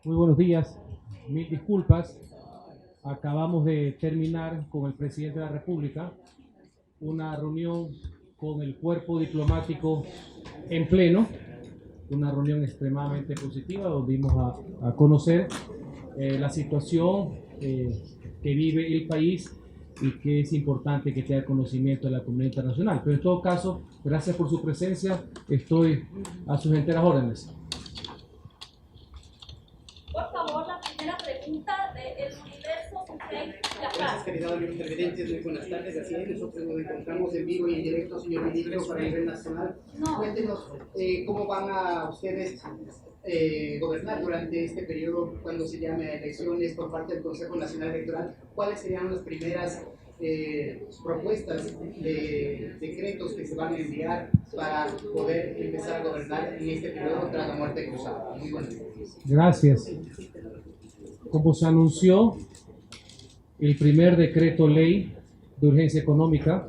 Muy buenos días. Mil disculpas. Acabamos de terminar con el presidente de la República una reunión con el cuerpo diplomático en pleno, una reunión extremadamente positiva donde dimos a conocer la situación que vive el país y que es importante que tenga conocimiento de la comunidad internacional. Pero en todo caso, gracias por su presencia. Estoy a sus enteras órdenes. Por favor, la primera pregunta de El Universo, la Gracias, querido amigo televidentes. Muy buenas tardes. Así es, nosotros nos encontramos en vivo y en directo, señor ministro, para el nivel nacional. Cuéntenos cómo van a ustedes gobernar durante este periodo cuando se llame a elecciones por parte del Consejo Nacional Electoral. ¿Cuáles serían las primeras propuestas de decretos que se van a enviar para poder empezar a gobernar en este periodo tras la muerte cruzada? Muy buenas tardes. Gracias. Como se anunció, el primer decreto ley de urgencia económica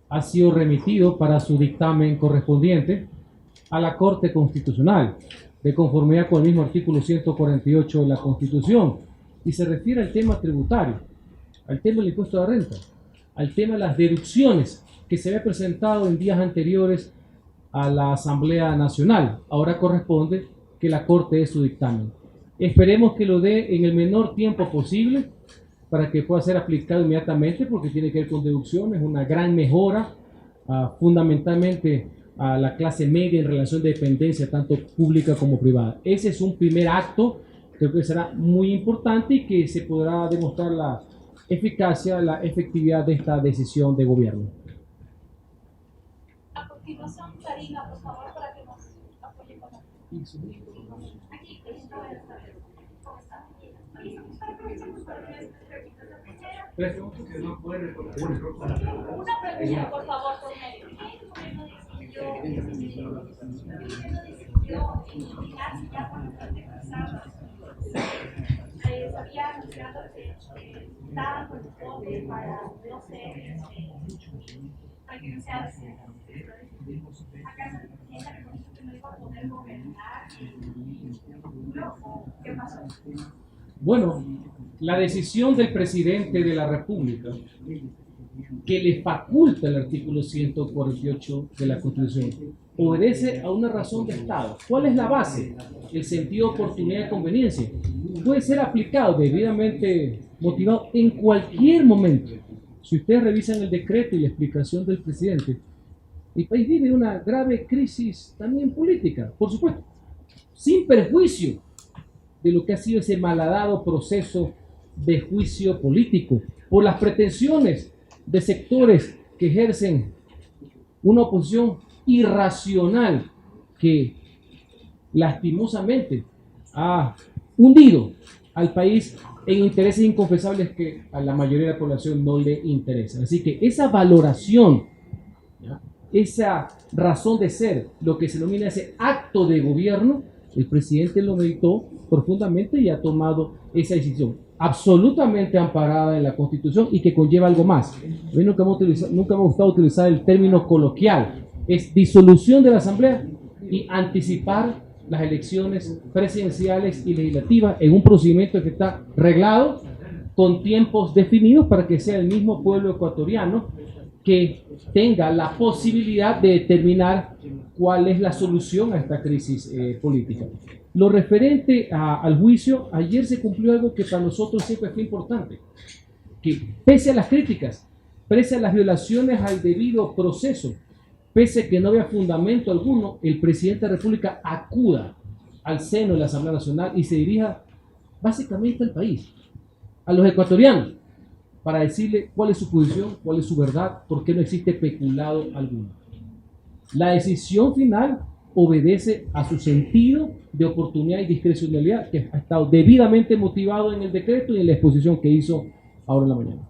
ha sido remitido para su dictamen correspondiente a la Corte Constitucional, de conformidad con el mismo artículo 148 de la Constitución, y se refiere al tema tributario, al tema del impuesto de renta, al tema de las deducciones que se había presentado en días anteriores a la Asamblea Nacional. Ahora corresponde que la Corte dé su dictamen. Esperemos que lo dé en el menor tiempo posible para que pueda ser aplicado inmediatamente, porque tiene que ver con deducciones, una gran mejora, fundamentalmente a la clase media en relación de dependencia, tanto pública como privada. Ese es un primer acto, creo que será muy importante y que se podrá demostrar la eficacia, la efectividad de esta decisión de gobierno. A continuación, Karina, por favor, para que nos apoye con la... Aquí, ¿cómo está? Tres preguntas que no pueden responder. Una pregunta, por favor, por medio. ¿Qué gobierno decidió eliminarse ya con la muerte cruzada? Se había anunciado que estaban con el tope para, no sé, para que no sea ¿acaso piensa que con esto no iba a poder gobernar? ¿Qué pasó? Bueno, la decisión del presidente de la República, que le faculta el artículo 148 de la Constitución, obedece a una razón de Estado. ¿Cuál es la base? El sentido de oportunidad y conveniencia. Puede ser aplicado debidamente motivado en cualquier momento. Si ustedes revisan el decreto y la explicación del presidente, el país vive una grave crisis también política, por supuesto, sin perjuicio de lo que ha sido ese malhadado proceso de juicio político por las pretensiones de sectores que ejercen una oposición irracional que lastimosamente ha hundido al país en intereses inconfesables que a la mayoría de la población no le interesan. Así que esa valoración, ¿ya?, esa razón de ser, lo que se denomina ese acto de gobierno, el presidente lo meditó profundamente y ha tomado esa decisión absolutamente amparada en la Constitución y que conlleva algo más. A mí nunca me ha gustado utilizar el término coloquial. Es disolución de la Asamblea y anticipar las elecciones presidenciales y legislativas en un procedimiento que está reglado con tiempos definidos para que sea el mismo pueblo ecuatoriano que tenga la posibilidad de determinar cuál es la solución a esta crisis política. Lo referente al juicio, ayer se cumplió algo que para nosotros siempre fue importante, que pese a las críticas, pese a las violaciones al debido proceso, pese a que no había fundamento alguno, el presidente de la República acuda al seno de la Asamblea Nacional y se dirija básicamente al país, a los ecuatorianos, para decirle cuál es su posición, cuál es su verdad, por qué no existe peculado alguno. La decisión final obedece a su sentido de oportunidad y discrecionalidad, que ha estado debidamente motivado en el decreto y en la exposición que hizo ahora en la mañana.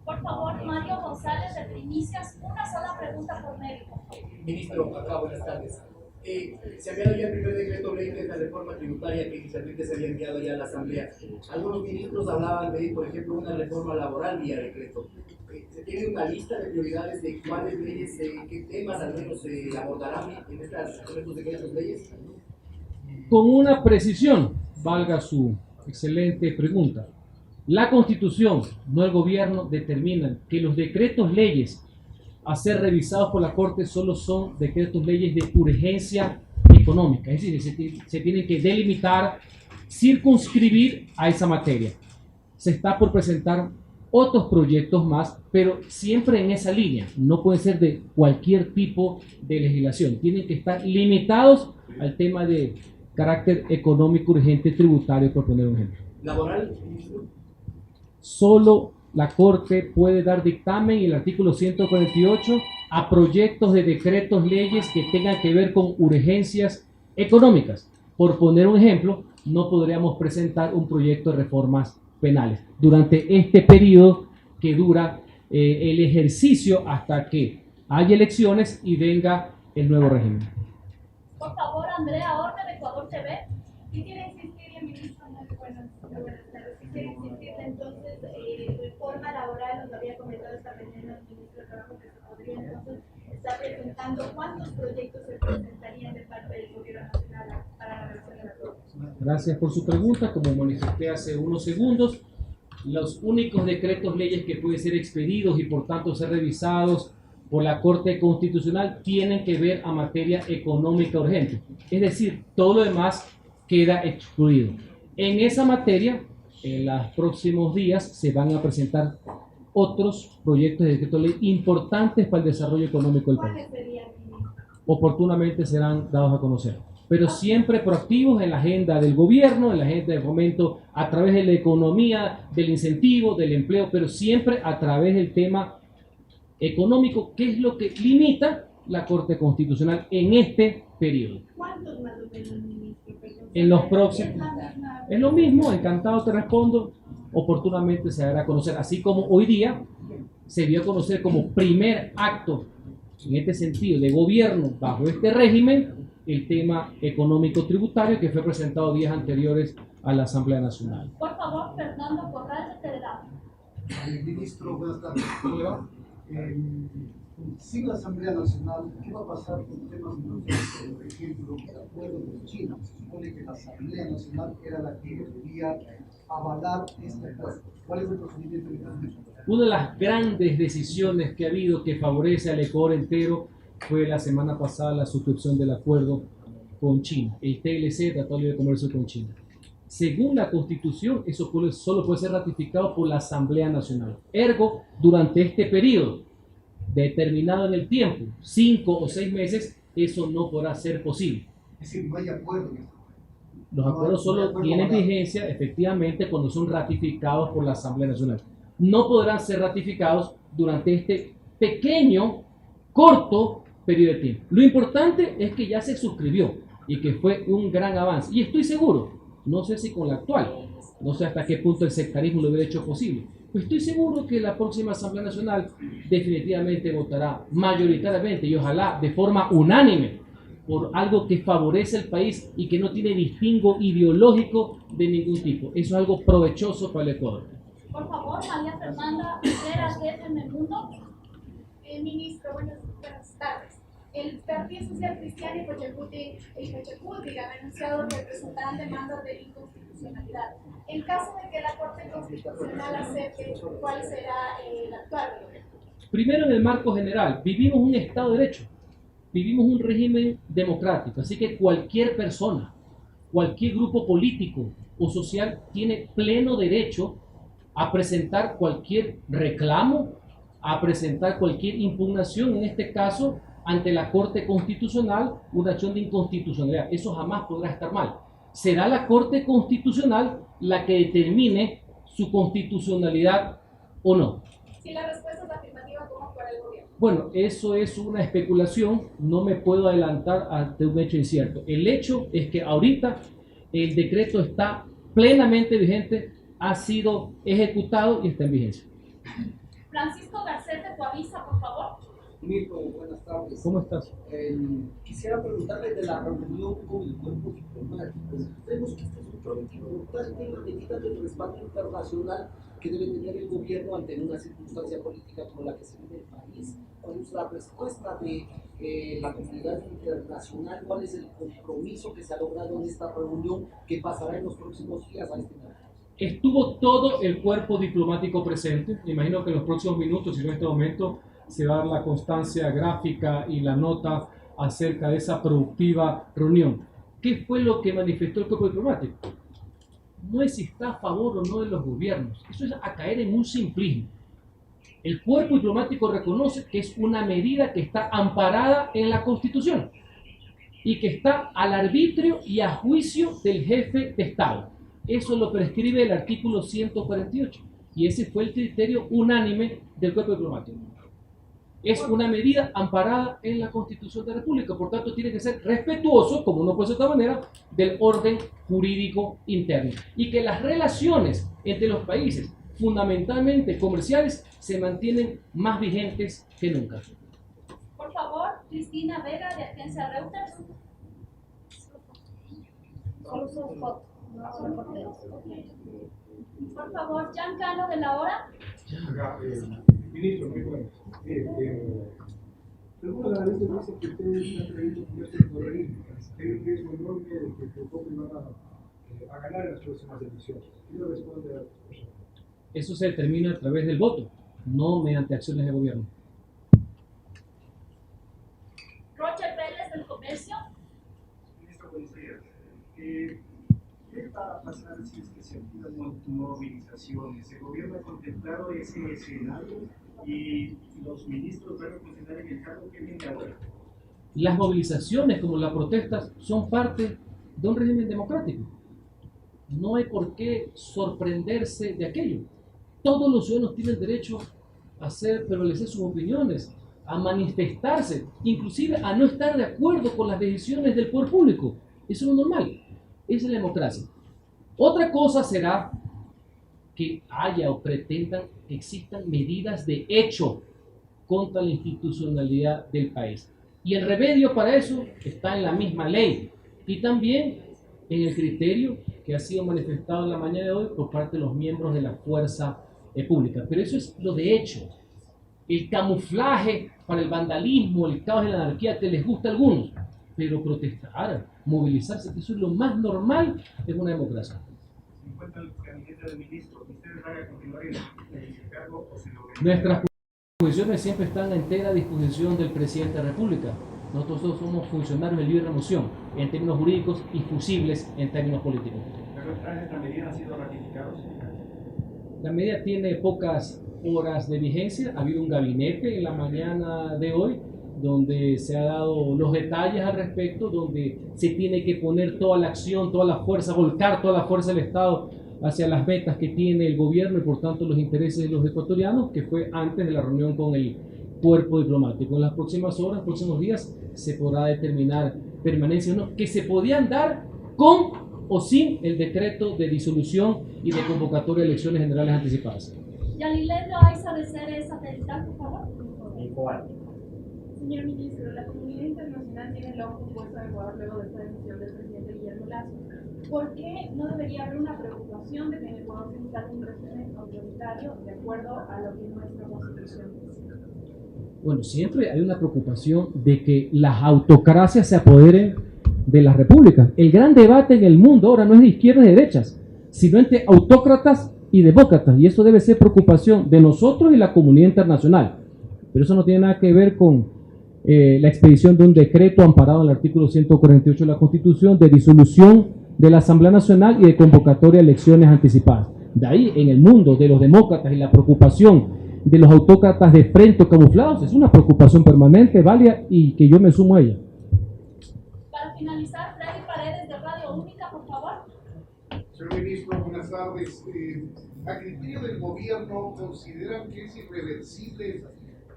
Por favor, Mario González, de Primicias, una sola pregunta por medio. Ministro, acá, buenas tardes. Se había dado ya el primer decreto ley de la reforma tributaria que inicialmente se había enviado ya a la Asamblea. Algunos ministros hablaban de, por ejemplo, una reforma laboral vía decreto. ¿Se tiene una lista de prioridades de cuáles leyes, qué temas al menos se abordarán en estos decretos leyes? Con una precisión valga su excelente pregunta. La Constitución, no el gobierno, determinan que los decretos leyes a ser revisados por la Corte solo son decretos leyes de urgencia económica, es decir, se tienen que delimitar, circunscribir a esa materia. Se está por presentar otros proyectos más, pero siempre en esa línea. No pueden ser de cualquier tipo de legislación. Tienen que estar limitados al tema de carácter económico urgente tributario, por poner un ejemplo. ¿Laboral? Solo la Corte puede dar dictamen, y el artículo 148, a proyectos de decretos leyes que tengan que ver con urgencias económicas. Por poner un ejemplo, no podríamos presentar un proyecto de reformas penales durante este periodo que dura el ejercicio hasta que haya elecciones y venga el nuevo régimen. Por favor, Andrea Orbe, de Ecuador TV. Quisiera insistir, ministro, buenas tardes. Quisiera insistir, entonces, reforma laboral, nos había comentado esta mañana el ministro de Trabajo que se podría entonces estar presentando. ¿Cuántos proyectos se presentarían de parte del gobierno nacional para la revisión de la Corte? Gracias por su pregunta. Como manifesté hace unos segundos, los únicos decretos leyes que pueden ser expedidos y por tanto ser revisados por la Corte Constitucional tienen que ver a materia económica urgente. Es decir, todo lo demás queda excluido. En esa materia, en los próximos días se van a presentar otros proyectos de decreto ley importantes para el desarrollo económico del país. ¿Cuáles serían, ministro? Oportunamente serán dados a conocer, pero siempre proactivos en la agenda del gobierno, en la agenda del fomento a través de la economía, del incentivo, del empleo, pero siempre a través del tema económico, que es lo que limita la Corte Constitucional en este periodo. ¿Cuántos más o menos, ministro? En los próximos. Es lo mismo, encantado te respondo, oportunamente se dará a conocer, así como hoy día se dio a conocer como primer acto en este sentido de gobierno bajo este régimen el tema económico tributario que fue presentado días anteriores a la Asamblea Nacional. Por favor, Fernando Corral, de Telegram. Ministro, buenas tardes. ¿Cómo le va? Sin la Asamblea Nacional, ¿qué va a pasar con temas importantes? Por ejemplo, el acuerdo con China. Se supone que la Asamblea Nacional era la que debería avalar este acuerdo. ¿Cuál es el procedimiento de transmisión? Una de las grandes decisiones que ha habido que favorece al Ecuador entero fue la semana pasada la suscripción del acuerdo con China, el TLC, Tratado de Libre Comercio con China. Según la Constitución, eso solo puede ser ratificado por la Asamblea Nacional. Ergo, durante este periodo determinado en el tiempo, 5 o 6 meses, eso no podrá ser posible. Es decir, no hay acuerdo. Los acuerdos solo tienen vigencia efectivamente cuando son ratificados por la Asamblea Nacional. No podrán ser ratificados durante este pequeño, corto periodo de tiempo. Lo importante es que ya se suscribió y que fue un gran avance. Y estoy seguro, no sé si con la actual, no sé hasta qué punto el sectarismo lo hubiera hecho posible, pero estoy seguro que la próxima Asamblea Nacional definitivamente votará mayoritariamente y ojalá de forma unánime por algo que favorece al país y que no tiene distingo ideológico de ningún tipo. Eso es algo provechoso para el Ecuador. Por favor, María Fernanda Rivera, en el mundo. Ministro, buenas tardes. El Partido Social Cristiano y Pachacuti han anunciado que presentarán demandas de inconstitucionalidad. En caso de que la Corte Constitucional acepte, ¿cuál será el actual? Primero, en el marco general, vivimos un Estado de Derecho, vivimos un régimen democrático, así que cualquier persona, cualquier grupo político o social tiene pleno derecho a presentar cualquier reclamo, a presentar cualquier impugnación, en este caso, ante la Corte Constitucional, una acción de inconstitucionalidad. Eso jamás podrá estar mal. Será la Corte Constitucional la que determine su constitucionalidad o no. Si la respuesta es afirmativa, ¿cómo actuará el gobierno? Bueno, eso es una especulación, no me puedo adelantar ante un hecho incierto. El hecho es que ahorita el decreto está plenamente vigente, ha sido ejecutado y está en vigencia. Francisco Garcés de Coavisa, por favor. Mirko, buenas tardes. ¿Cómo estás? Quisiera preguntarle de la reunión con el cuerpo diplomático. Vemos que este es un proyecto importante en la medida del respaldo internacional que debe tener el gobierno ante una circunstancia política como la que se vive en el país. ¿Cuál es la respuesta de la comunidad internacional? ¿Cuál es el compromiso que se ha logrado en esta reunión que pasará en los próximos días a este momento? Estuvo todo el cuerpo diplomático presente. Me imagino que en los próximos minutos, y no en este momento, se va a dar la constancia gráfica y la nota acerca de esa productiva reunión. ¿Qué fue lo que manifestó el cuerpo diplomático? No es si está a favor o no de los gobiernos. Eso es a caer en un simplismo. El cuerpo diplomático reconoce que es una medida que está amparada en la Constitución y que está al arbitrio y a juicio del jefe de Estado. Eso lo prescribe el artículo 148 y ese fue el criterio unánime del cuerpo diplomático. Es una medida amparada en la Constitución de la República, por tanto tiene que ser respetuoso, como no puede ser de otra manera, del orden jurídico interno. Y que las relaciones entre los países, fundamentalmente comerciales, se mantienen más vigentes que nunca. Por favor, Cristina Vega, de Agencia Reuters. Solo son fotos, no son reporteros. Por favor, Giancarlo de La Hora. Ministro, muy bueno. Algunos analistas dicen que ustedes han traído cubiertos terroristas. Hay un riesgo enorme de que poco van a ganar en las próximas elecciones. ¿Qué le responde a eso? Eso se determina a través del voto, no mediante acciones de gobierno. Roger Vélez, del Comercio. Ministro, buenos días. ¿Qué va a pasar si es que se activan movilizaciones? ¿El gobierno ha contemplado ese escenario y los ministros van a funcionar en el cargo que viene ahora? Las movilizaciones, como las protestas, son parte de un régimen democrático. No hay por qué sorprenderse de aquello. Todos los ciudadanos tienen derecho a hacer prevalecer sus opiniones, a manifestarse, inclusive a no estar de acuerdo con las decisiones del poder público. Eso es lo normal. Esa es la democracia. Otra cosa será que haya o pretendan que existan medidas de hecho contra la institucionalidad del país. Y el remedio para eso está en la misma ley y también en el criterio que ha sido manifestado en la mañana de hoy por parte de los miembros de la fuerza pública. Pero eso es lo de hecho. El camuflaje para el vandalismo, el caos y la anarquía que les gusta a algunos, pero protestar, movilizarse, que eso es lo más normal en una democracia. ¿Se encuentra el gabinete de ministros? ¿Ustedes van a continuar en el cargo o se lo ven? Nuestras posiciones siempre están a entera disposición del presidente de la República. Nosotros todos somos funcionarios de libre remoción en términos jurídicos y fusibles en términos políticos. ¿Esta medida ha sido ratificada? La medida tiene pocas horas de vigencia. Ha habido un gabinete en la mañana de hoy donde se ha dado los detalles al respecto, donde se tiene que poner toda la acción, toda la fuerza, volcar toda la fuerza del Estado hacia las metas que tiene el gobierno y por tanto los intereses de los ecuatorianos, que fue antes de la reunión con el cuerpo diplomático. En las próximas horas, próximos días, se podrá determinar permanencia o no, que se podían dar con o sin el decreto de disolución y de convocatoria de elecciones generales anticipadas. Yalilén Loaiza, de Ceres Satelital, por favor. Señor ministro, la comunidad internacional tiene el ojo puesto en Ecuador luego de esta decisión del presidente Guillermo Lasso. ¿Por qué no debería haber una preocupación de que en Ecuador se instale un régimen autoritario de acuerdo a lo que nuestra constitución dice? Bueno, siempre hay una preocupación de que las autocracias se apoderen de las repúblicas. El gran debate en el mundo ahora no es de izquierdas y derechas, sino entre autócratas y demócratas, y eso debe ser preocupación de nosotros y la comunidad internacional. Pero eso no tiene nada que ver con la expedición de un decreto amparado en el artículo 148 de la Constitución de disolución de la Asamblea Nacional y de convocatoria de elecciones anticipadas. De ahí, en el mundo de los demócratas y la preocupación de los autócratas de frente o camuflados, es una preocupación permanente, válida y que yo me sumo a ella. Para finalizar, Freddy Paredes, de Radio Única, por favor. Señor ministro, buenas tardes. A criterio del gobierno, ¿consideran que es irreversible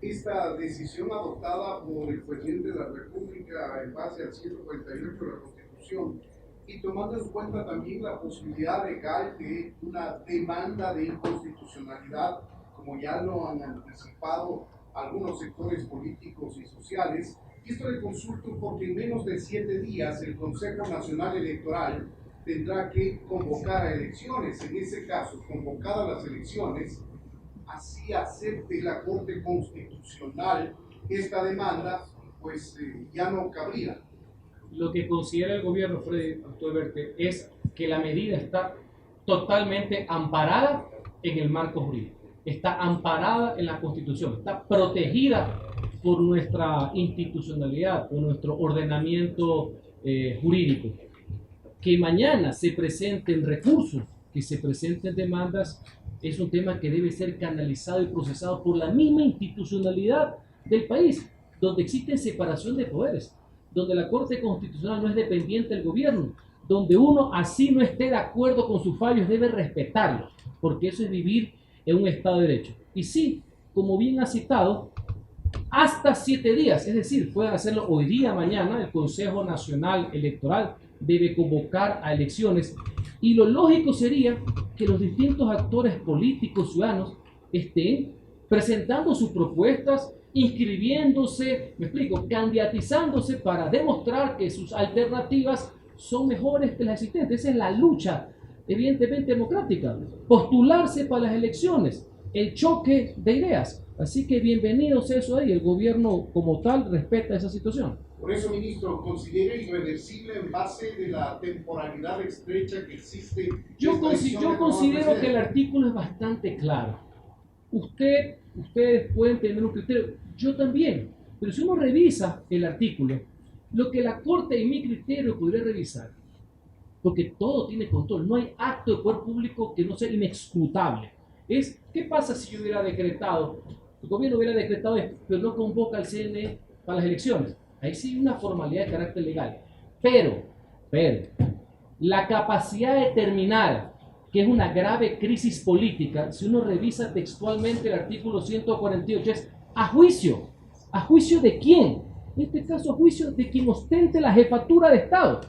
esta decisión adoptada por el presidente de la República en base al 148 de la Constitución y tomando en cuenta también la posibilidad legal de una demanda de inconstitucionalidad, como ya lo han anticipado algunos sectores políticos y sociales. Y esto le consulto porque en menos de 7 días el Consejo Nacional Electoral tendrá que convocar a elecciones. En ese caso, convocadas las elecciones, así acepte la Corte Constitucional esta demanda, pues ya no cabría. Lo que considera el gobierno, Freddy, doctor Verte, es que la medida está totalmente amparada en el marco jurídico, está amparada en la Constitución, está protegida por nuestra institucionalidad, por nuestro ordenamiento jurídico. Que mañana se presenten recursos, que se presenten demandas, es un tema que debe ser canalizado y procesado por la misma institucionalidad del país, donde existe separación de poderes, donde la Corte Constitucional no es dependiente del gobierno, donde uno así no esté de acuerdo con sus fallos debe respetarlos, porque eso es vivir en un Estado de Derecho. Y sí, como bien ha citado, hasta 7 días, es decir, pueden hacerlo hoy día, mañana, el Consejo Nacional Electoral debe convocar a elecciones y lo lógico sería que los distintos actores políticos ciudadanos estén presentando sus propuestas, inscribiéndose, me explico, candidatizándose para demostrar que sus alternativas son mejores que las existentes. Esa es la lucha, evidentemente democrática, postularse para las elecciones, el choque de ideas. Así que bienvenidos a eso ahí, el gobierno como tal respeta esa situación. Por eso, ministro, ¿considera irreversible en base de la temporalidad estrecha que existe? Yo considero que el artículo es bastante claro. Ustedes pueden tener un criterio, yo también, pero si uno revisa el artículo, lo que la Corte en mi criterio podría revisar, porque todo tiene control, no hay acto de poder público que no sea inescrutable, es ¿qué pasa si yo hubiera decretado, el gobierno hubiera decretado esto, pero no convoca al CNE para las elecciones? Ahí sí hay una formalidad de carácter legal, pero la capacidad de determinar que es una grave crisis política, si uno revisa textualmente el artículo 148, es ¿a juicio de quién? En este caso, a juicio de quien ostente la jefatura de Estado.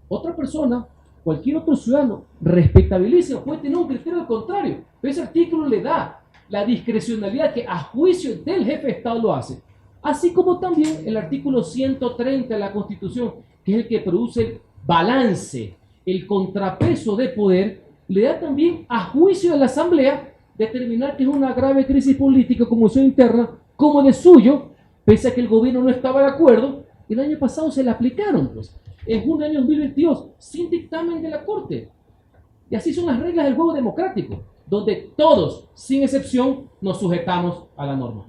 Otra persona, cualquier otro ciudadano, respetabilísimo, puede tener un criterio al contrario, pero ese artículo le da la discrecionalidad que a juicio del jefe de Estado lo hace. Así como también el artículo 130 de la Constitución, que es el que produce el balance, el contrapeso de poder, le da también a juicio de la Asamblea determinar que es una grave crisis política como su interna, como de suyo, pese a que el gobierno no estaba de acuerdo. El año pasado se le aplicaron, pues, en junio del año 2022, sin dictamen de la Corte. Y así son las reglas del juego democrático, donde todos, sin excepción, nos sujetamos a la norma.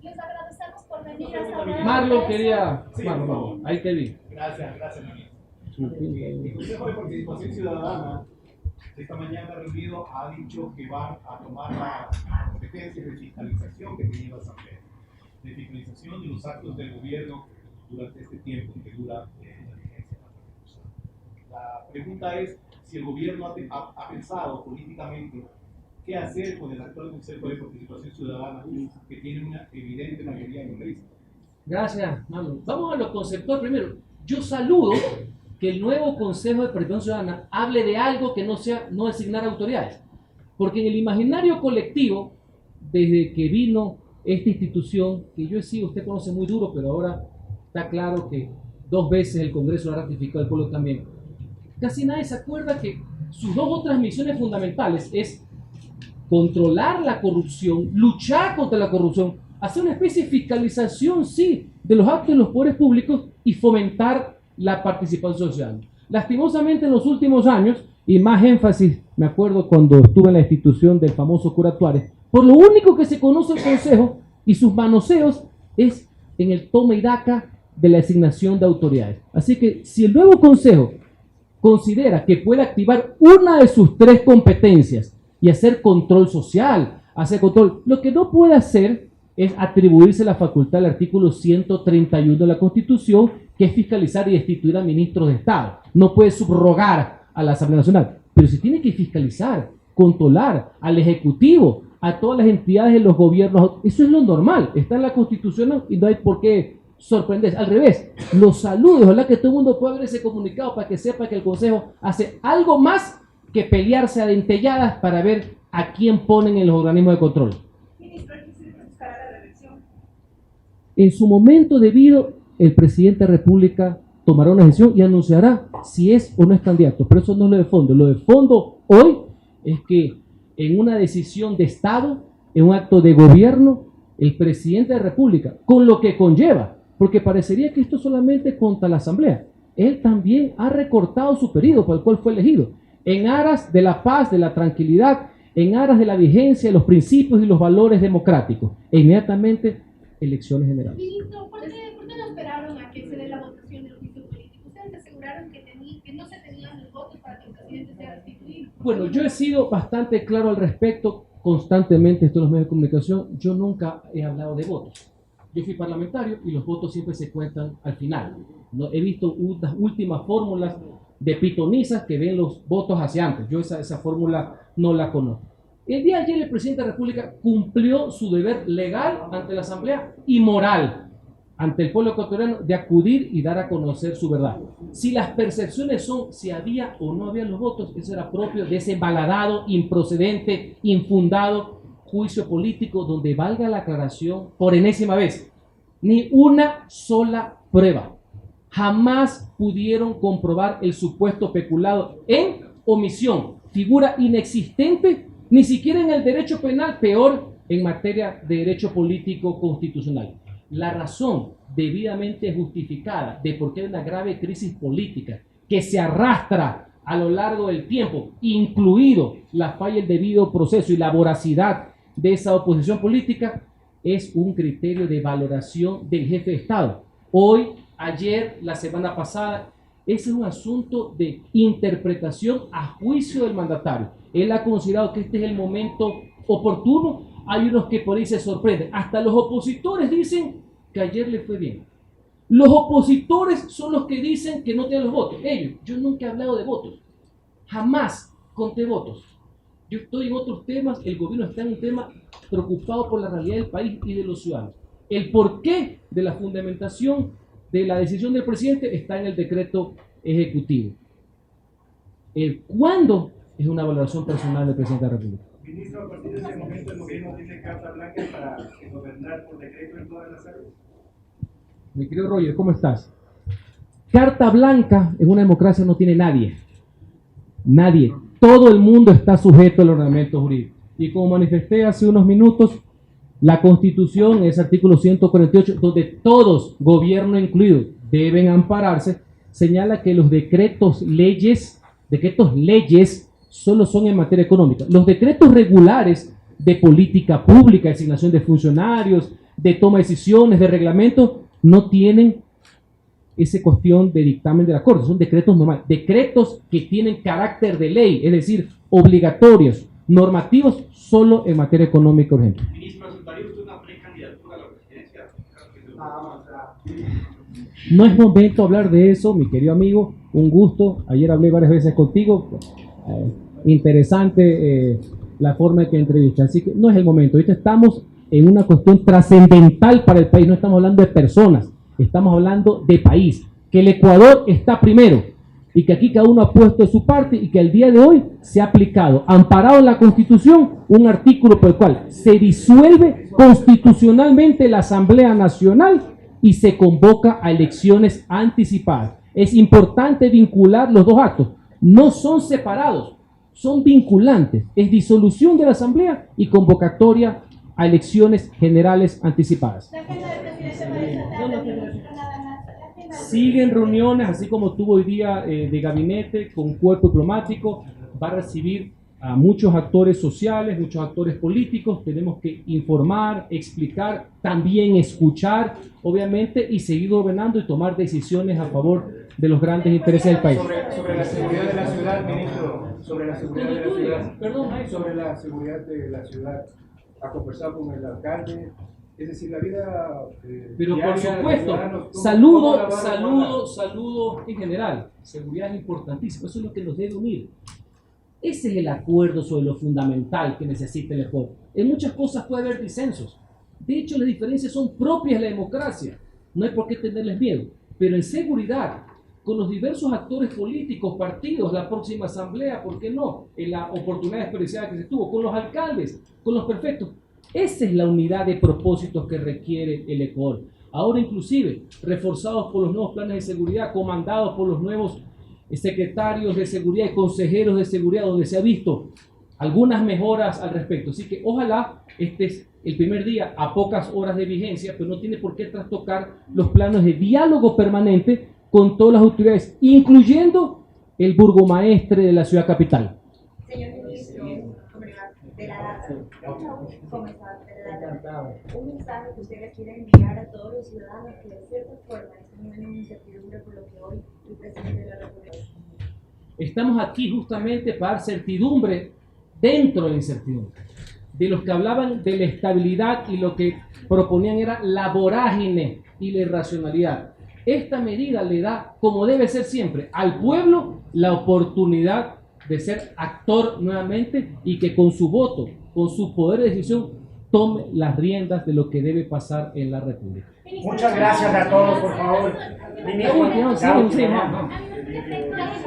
Les agradecemos por venir a saber. Marlon quería... Sí, Marlon, ahí te vi. Gracias, ministro. El Consejo de Participación Ciudadana esta mañana reunido ha dicho que va a tomar la competencia de fiscalización que tenía la Asamblea, de fiscalización de los actos del gobierno durante este tiempo que dura la vigencia de la Constitución. La pregunta es si el gobierno ha pensado políticamente qué hacer con el actual Consejo de Participación Ciudadana que tiene una evidente mayoría minorista. Gracias, Marlon. Vamos a lo conceptual primero. Yo saludo que el nuevo Consejo de Participación Ciudadana hable de algo que no sea no designar autoridades. Porque en el imaginario colectivo, desde que vino esta institución, que yo he sido, usted conoce muy duro, pero ahora está claro que 2 veces el Congreso lo ha ratificado, el pueblo también, casi nadie se acuerda que sus 2 otras misiones fundamentales es controlar la corrupción, luchar contra la corrupción, hacer una especie de fiscalización, sí, de los actos de los poderes públicos y fomentar la participación social. Lastimosamente en los últimos años, y más énfasis, me acuerdo cuando estuve en la institución del famoso cura Tuárez, por lo único que se conoce el Consejo y sus manoseos es en el toma y daca de la designación de autoridades. Así que si el nuevo Consejo considera que puede activar una de sus 3 competencias y hacer control social, hacer control, lo que no puede hacer es atribuirse la facultad del artículo 131 de la Constitución, que es fiscalizar y destituir a ministros de Estado. No puede subrogar a la Asamblea Nacional, pero si tiene que fiscalizar, controlar al Ejecutivo, a todas las entidades de los gobiernos, eso es lo normal, está en la Constitución y no hay por qué sorprenderse. Al revés, los saludos, ojalá que todo el mundo pueda ver ese comunicado para que sepa que el Consejo hace algo más que pelearse a dentelladas para ver a quién ponen en los organismos de control. Ministro, quisiera buscar a la En su momento debido, el presidente de la República tomará una decisión y anunciará si es o no es candidato. Pero eso no es lo de fondo. Lo de fondo hoy es que en una decisión de Estado, en un acto de gobierno, el presidente de la República, con lo que conlleva, porque parecería que esto solamente contra la Asamblea, él también ha recortado su periodo por el cual fue elegido, en aras de la paz, de la tranquilidad, en aras de la vigencia de los principios y los valores democráticos, e inmediatamente elecciones generales. Ministro, ¿por qué no esperaron a que se dé la votación del juicio político? Ustedes aseguraron que no se tenían los votos para que el presidente sea destituido. Bueno, yo he sido bastante claro al respecto, constantemente esto en los medios de comunicación. Yo nunca he hablado de votos. Yo fui parlamentario y los votos siempre se cuentan al final. No, he visto unas últimas fórmulas de pitonizas que ven los votos hacia antes. Yo esa fórmula no la conozco. El día de ayer el presidente de la República cumplió su deber legal ante la Asamblea y moral ante el pueblo ecuatoriano de acudir y dar a conocer su verdad. Si las percepciones son si había o no había los votos, eso era propio de ese malhadado, improcedente, infundado juicio político donde valga la aclaración por enésima vez. Ni una sola prueba. Jamás pudieron comprobar el supuesto peculado en omisión, figura inexistente, ni siquiera en el derecho penal, peor en materia de derecho político constitucional. La razón debidamente justificada de por qué hay una grave crisis política que se arrastra a lo largo del tiempo, incluido la falla del debido proceso y la voracidad de esa oposición política, es un criterio de valoración del jefe de Estado. Hoy, ayer, la semana pasada, ese es un asunto de interpretación a juicio del mandatario. Él ha considerado que este es el momento oportuno. Hay unos que por ahí se sorprenden. Hasta los opositores dicen que ayer le fue bien. Los opositores son los que dicen que no tienen los votos. Ellos, yo nunca he hablado de votos. Jamás conté votos. Yo estoy en otros temas. El gobierno está en un tema preocupado por la realidad del país y de los ciudadanos. El porqué de la fundamentación de la decisión del presidente está en el decreto ejecutivo. El cuándo es una valoración personal del presidente de la República. Ministro, a partir de ese momento el gobierno tiene carta blanca para gobernar por decreto en todas las áreas. Mi querido Roger, ¿cómo estás? Carta blanca en una democracia no tiene nadie. Nadie. Todo el mundo está sujeto al ordenamiento jurídico. Y como manifesté hace unos minutos, la Constitución, ese artículo 148, donde todos, gobierno incluido, deben ampararse, señala que los decretos leyes solo son en materia económica. Los decretos regulares de política pública, de asignación de funcionarios, de toma de decisiones, de reglamentos, no tienen esa cuestión de dictamen de la Corte. Son decretos normales. Decretos que tienen carácter de ley, es decir, obligatorios, normativos, solo en materia económica urgente. Ministro, ¿aceptaría usted una precandidatura a la presidencia? No es momento de hablar de eso, mi querido amigo. Un gusto. Ayer hablé varias veces contigo. Interesante la forma en que entrevistas. Así que no es el momento. Ahorita estamos en una cuestión trascendental para el país. No estamos hablando de personas. Estamos hablando de país. Que el Ecuador está primero. Y que aquí cada uno ha puesto de su parte y que al día de hoy se ha aplicado, amparado en la Constitución, un artículo por el cual se disuelve constitucionalmente la Asamblea Nacional y se convoca a elecciones anticipadas. Es importante vincular los dos actos. No son separados, son vinculantes. Es disolución de la Asamblea y convocatoria a elecciones generales anticipadas. La agenda del presidente para esta tarde, ministro, nada más. Siguen reuniones, así como tuvo hoy día de gabinete con cuerpo diplomático. Va a recibir a muchos actores sociales, muchos actores políticos. Tenemos que informar, explicar, también escuchar, obviamente, y seguir gobernando y tomar decisiones a favor de los grandes intereses del país. Sobre la seguridad de la ciudad, ministro, sobre la seguridad de la ciudad, Perdón, sobre la seguridad de la ciudad, ha conversado con el alcalde. Es decir, la vida pero por diaria de los supuesto, ciudadanos, saludo en general. Seguridad es importantísimo, eso es lo que nos debe unir. Ese es el acuerdo sobre lo fundamental que necesita el Ecuador. En muchas cosas puede haber disensos. De hecho, las diferencias son propias de la democracia. No hay por qué tenerles miedo. Pero en seguridad, con los diversos actores políticos, partidos, la próxima asamblea, ¿por qué no? En la oportunidad desperdiciada que se tuvo, con los alcaldes, con los prefectos. Esa es la unidad de propósitos que requiere el Ecuador. ahora inclusive reforzados por los nuevos planes de seguridad, comandados por los nuevos secretarios de seguridad y consejeros de seguridad, donde se ha visto algunas mejoras al respecto. Así que ojalá este es el primer día a pocas horas de vigencia, pero no tiene por qué trastocar los planos de diálogo permanente con todas las autoridades, incluyendo el burgomaestre de la ciudad capital. Señor ministro, de la data, ¿cómo está? Un mensaje que usted le quiere enviar a todos los ciudadanos que de cierta forma están en incertidumbre por lo que hoy el presidente de la República. Estamos aquí justamente para dar certidumbre dentro de la incertidumbre. De los que hablaban de la estabilidad y lo que proponían era la vorágine y la irracionalidad. Esta medida le da, como debe ser siempre, al pueblo la oportunidad de ser actor nuevamente y que con su voto, con su poder de decisión, tome las riendas de lo que debe pasar en la República. Muchas gracias a todos, por favor. Ministro,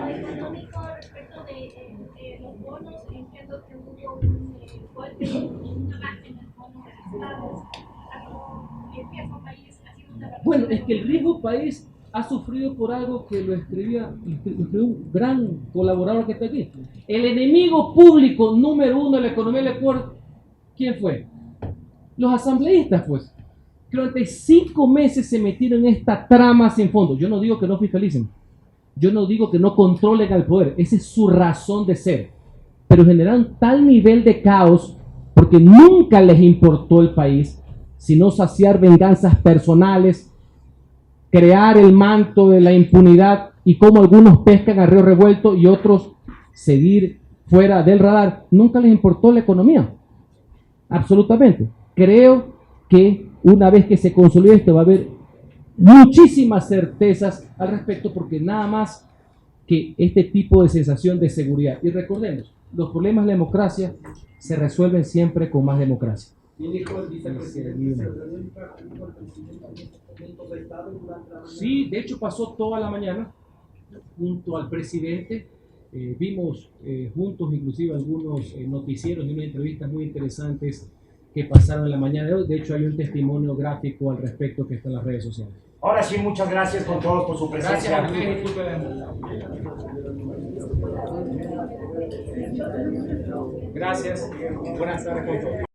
económico respecto de los bonos, entiendo que hubo un golpe, una baja en el bono de los estados, el riesgo país ha sido una. Bueno, es que el riesgo país ha sufrido por algo que lo escribió un gran colaborador que está aquí. El enemigo público número uno de la economía del Ecuador, ¿quién fue? Los asambleístas, pues. Que durante 5 meses se metieron en esta trama sin fondo. Yo no digo que no fiscalicen. Yo no digo que no controlen al poder. Esa es su razón de ser. Pero generaron tal nivel de caos porque nunca les importó el país, sino saciar venganzas personales, crear el manto de la impunidad y como algunos pescan a río revuelto y otros seguir fuera del radar. Nunca les importó la economía. Absolutamente. Creo que una vez que se consolide esto va a haber muchísimas certezas al respecto, porque nada más que este tipo de sensación de seguridad. Y recordemos, los problemas de la democracia se resuelven siempre con más democracia. Sí, de hecho pasó toda la mañana junto al presidente. Vimos juntos inclusive algunos noticieros y unas entrevistas muy interesantes que pasaron en la mañana de hoy. De hecho hay un testimonio gráfico al respecto que está en las redes sociales. Ahora sí, muchas gracias con todos por su presencia. Gracias. Buenas tardes con todos.